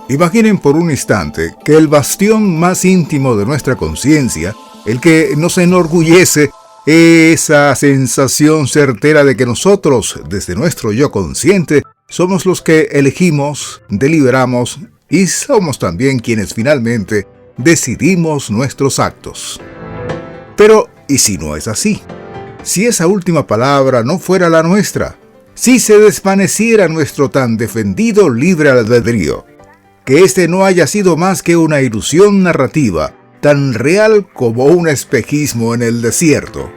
Imaginen por un instante que el bastión más íntimo de nuestra conciencia, el que nos enorgullece, esa sensación certera de que nosotros, desde nuestro yo consciente, somos los que elegimos, deliberamos y somos también quienes finalmente decidimos nuestros actos. Pero, ¿y si no es así? Si esa última palabra no fuera la nuestra, si se desvaneciera nuestro tan defendido libre albedrío, que este no haya sido más que una ilusión narrativa, tan real como un espejismo en el desierto.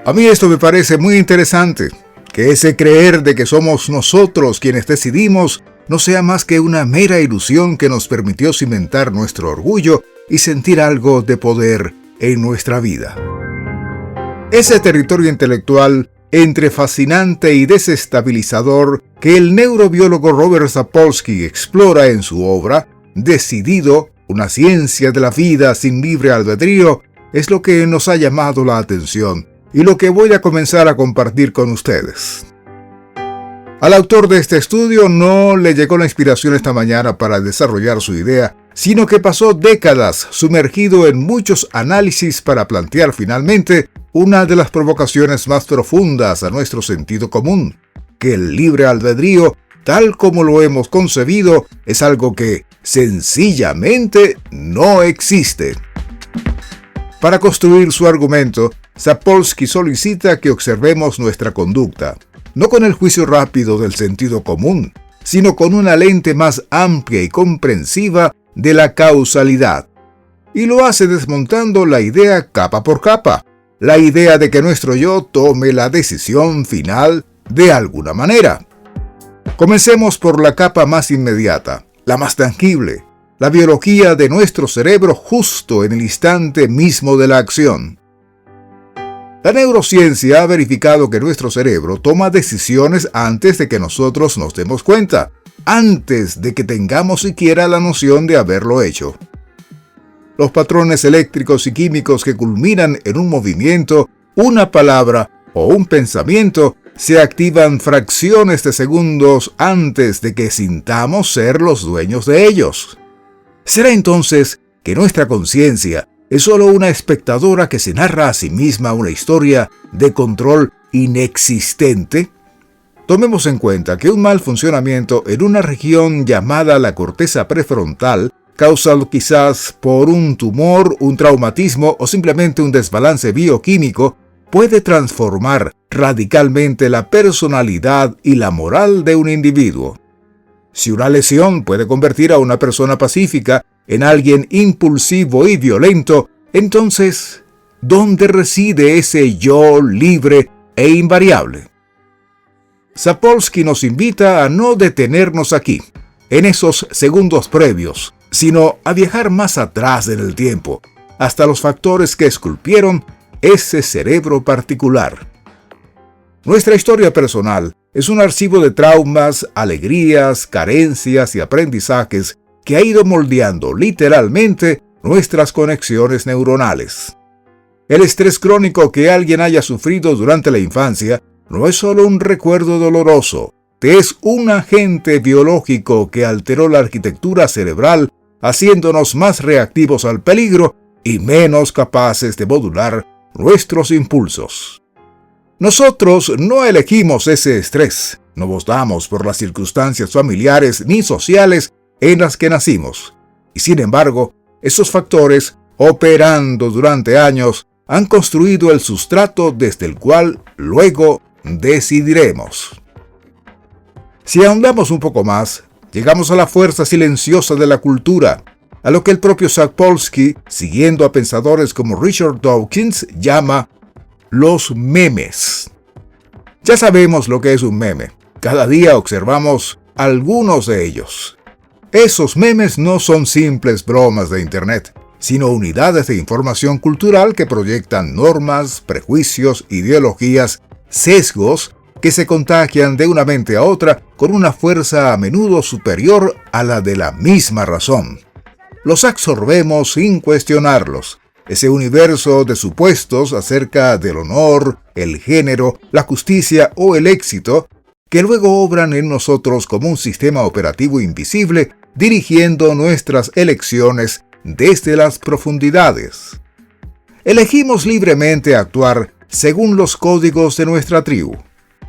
A mí esto me parece muy interesante, que ese creer de que somos nosotros quienes decidimos no sea más que una mera ilusión que nos permitió cimentar nuestro orgullo y sentir algo de poder en nuestra vida. Ese territorio intelectual entre fascinante y desestabilizador que el neurobiólogo Robert Sapolsky explora en su obra Decidido, una ciencia de la vida sin libre albedrío, es lo que nos ha llamado la atención y lo que voy a comenzar a compartir con ustedes. Al autor de este estudio no le llegó la inspiración esta mañana para desarrollar su idea, sino que pasó décadas sumergido en muchos análisis para plantear finalmente una de las provocaciones más profundas a nuestro sentido común, que el libre albedrío, tal como lo hemos concebido, es algo que sencillamente no existe. Para construir su argumento, Sapolsky solicita que observemos nuestra conducta, no con el juicio rápido del sentido común, sino con una lente más amplia y comprensiva de la causalidad. Y lo hace desmontando la idea capa por capa, la idea de que nuestro yo tome la decisión final de alguna manera. Comencemos por la capa más inmediata, la más tangible, la biología de nuestro cerebro justo en el instante mismo de la acción. La neurociencia ha verificado que nuestro cerebro toma decisiones antes de que nosotros nos demos cuenta, antes de que tengamos siquiera la noción de haberlo hecho. Los patrones eléctricos y químicos que culminan en un movimiento, una palabra o un pensamiento se activan fracciones de segundos antes de que sintamos ser los dueños de ellos. ¿Será entonces que nuestra conciencia es solo una espectadora que se narra a sí misma una historia de control inexistente? Tomemos en cuenta que un mal funcionamiento en una región llamada la corteza prefrontal, causado quizás por un tumor, un traumatismo o simplemente un desbalance bioquímico, puede transformar radicalmente la personalidad y la moral de un individuo. Si una lesión puede convertir a una persona pacífica en alguien impulsivo y violento, entonces, ¿dónde reside ese yo libre e invariable? Sapolsky nos invita a no detenernos aquí, en esos segundos previos, sino a viajar más atrás en el tiempo, hasta los factores que esculpieron ese cerebro particular. Nuestra historia personal es un archivo de traumas, alegrías, carencias y aprendizajes que ha ido moldeando literalmente nuestras conexiones neuronales. El estrés crónico que alguien haya sufrido durante la infancia no es solo un recuerdo doloroso, es un agente biológico que alteró la arquitectura cerebral, haciéndonos más reactivos al peligro y menos capaces de modular nuestros impulsos. Nosotros no elegimos ese estrés, no votamos por las circunstancias familiares ni sociales en las que nacimos. Y sin embargo, esos factores, operando durante años, han construido el sustrato desde el cual luego decidiremos. Si ahondamos un poco más, llegamos a la fuerza silenciosa de la cultura, a lo que el propio Sapolsky, siguiendo a pensadores como Richard Dawkins, llama los memes. Ya sabemos lo que es un meme. Cada día observamos algunos de ellos. Esos memes no son simples bromas de Internet, sino unidades de información cultural que proyectan normas, prejuicios, ideologías, sesgos que se contagian de una mente a otra con una fuerza a menudo superior a la de la misma razón. Los absorbemos sin cuestionarlos. Ese universo de supuestos acerca del honor, el género, la justicia o el éxito, que luego obran en nosotros como un sistema operativo invisible, dirigiendo nuestras elecciones desde las profundidades. ¿Elegimos libremente actuar según los códigos de nuestra tribu?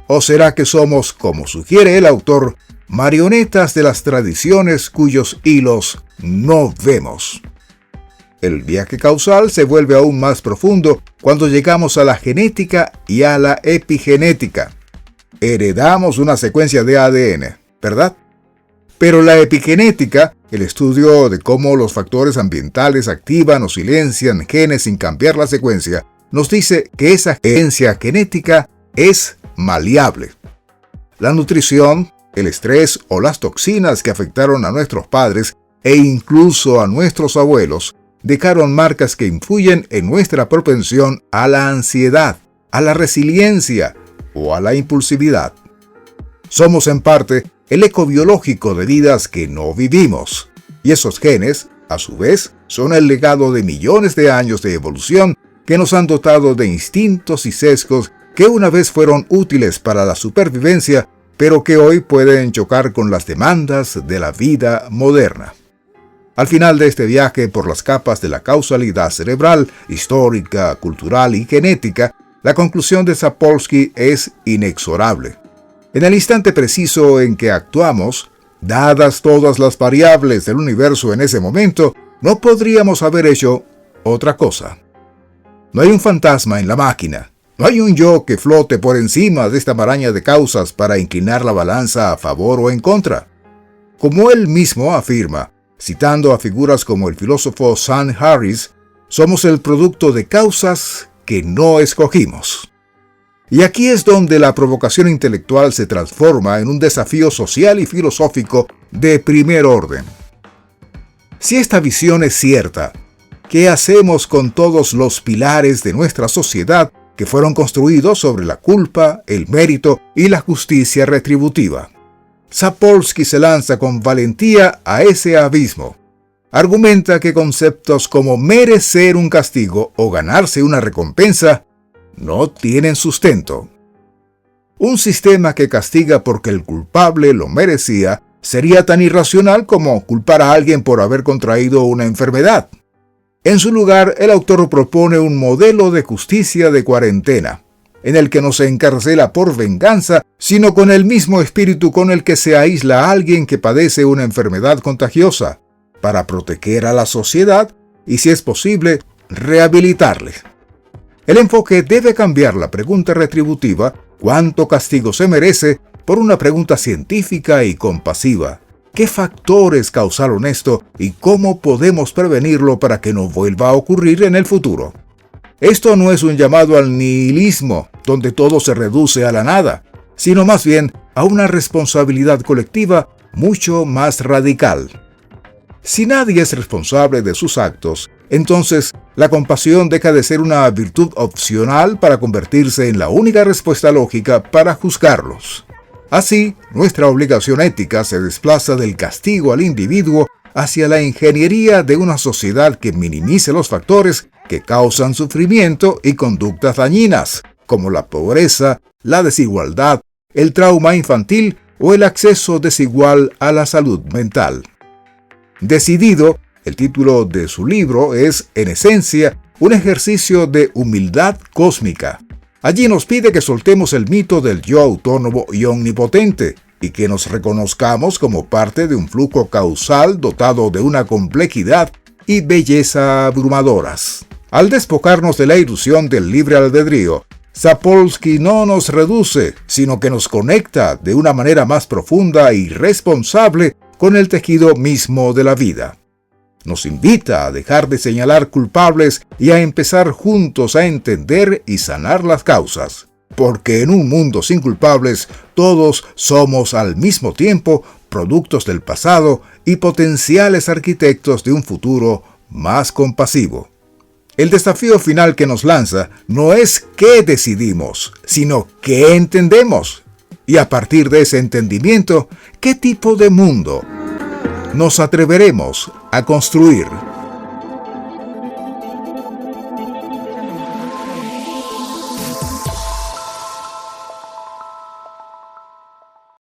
¿O será que somos, como sugiere el autor, marionetas de las tradiciones cuyos hilos no vemos? El viaje causal se vuelve aún más profundo cuando llegamos a la genética y a la epigenética. Heredamos una secuencia de ADN, ¿verdad? Pero la epigenética, el estudio de cómo los factores ambientales activan o silencian genes sin cambiar la secuencia, nos dice que esa herencia genética es maleable. La nutrición, el estrés o las toxinas que afectaron a nuestros padres e incluso a nuestros abuelos dejaron marcas que influyen en nuestra propensión a la ansiedad, a la resiliencia o a la impulsividad. Somos en parte el eco biológico de vidas que no vivimos, y esos genes, a su vez, son el legado de millones de años de evolución que nos han dotado de instintos y sesgos que una vez fueron útiles para la supervivencia, pero que hoy pueden chocar con las demandas de la vida moderna. Al final de este viaje por las capas de la causalidad cerebral, histórica, cultural y genética, la conclusión de Sapolsky es inexorable. En el instante preciso en que actuamos, dadas todas las variables del universo en ese momento, no podríamos haber hecho otra cosa. No hay un fantasma en la máquina. No hay un yo que flote por encima de esta maraña de causas para inclinar la balanza a favor o en contra. Como él mismo afirma, citando a figuras como el filósofo Sam Harris, somos el producto de causas que no escogimos. Y aquí es donde la provocación intelectual se transforma en un desafío social y filosófico de primer orden. Si esta visión es cierta, ¿qué hacemos con todos los pilares de nuestra sociedad que fueron construidos sobre la culpa, el mérito y la justicia retributiva? Sapolsky se lanza con valentía a ese abismo. Argumenta que conceptos como merecer un castigo o ganarse una recompensa no tienen sustento. Un sistema que castiga porque el culpable lo merecía sería tan irracional como culpar a alguien por haber contraído una enfermedad. En su lugar, el autor propone un modelo de justicia de cuarentena, en el que no se encarcela por venganza, sino con el mismo espíritu con el que se aísla a alguien que padece una enfermedad contagiosa, para proteger a la sociedad y, si es posible, rehabilitarle. El enfoque debe cambiar la pregunta retributiva, ¿cuánto castigo se merece?, por una pregunta científica y compasiva. ¿Qué factores causaron esto y cómo podemos prevenirlo para que no vuelva a ocurrir en el futuro? Esto no es un llamado al nihilismo, donde todo se reduce a la nada, sino más bien a una responsabilidad colectiva mucho más radical. Si nadie es responsable de sus actos, entonces la compasión deja de ser una virtud opcional para convertirse en la única respuesta lógica para juzgarlos. Así, nuestra obligación ética se desplaza del castigo al individuo hacia la ingeniería de una sociedad que minimice los factores que causan sufrimiento y conductas dañinas, como la pobreza, la desigualdad, el trauma infantil o el acceso desigual a la salud mental. Decidido, el título de su libro es, en esencia, un ejercicio de humildad cósmica. Allí nos pide que soltemos el mito del yo autónomo y omnipotente, y que nos reconozcamos como parte de un flujo causal dotado de una complejidad y belleza abrumadoras. Al despojarnos de la ilusión del libre albedrío, Sapolsky no nos reduce, sino que nos conecta de una manera más profunda y responsable con el tejido mismo de la vida. Nos invita a dejar de señalar culpables y a empezar juntos a entender y sanar las causas, porque en un mundo sin culpables, todos somos al mismo tiempo productos del pasado y potenciales arquitectos de un futuro más compasivo. El desafío final que nos lanza no es qué decidimos, sino qué entendemos. Y a partir de ese entendimiento, ¿qué tipo de mundo nos atreveremos a construir?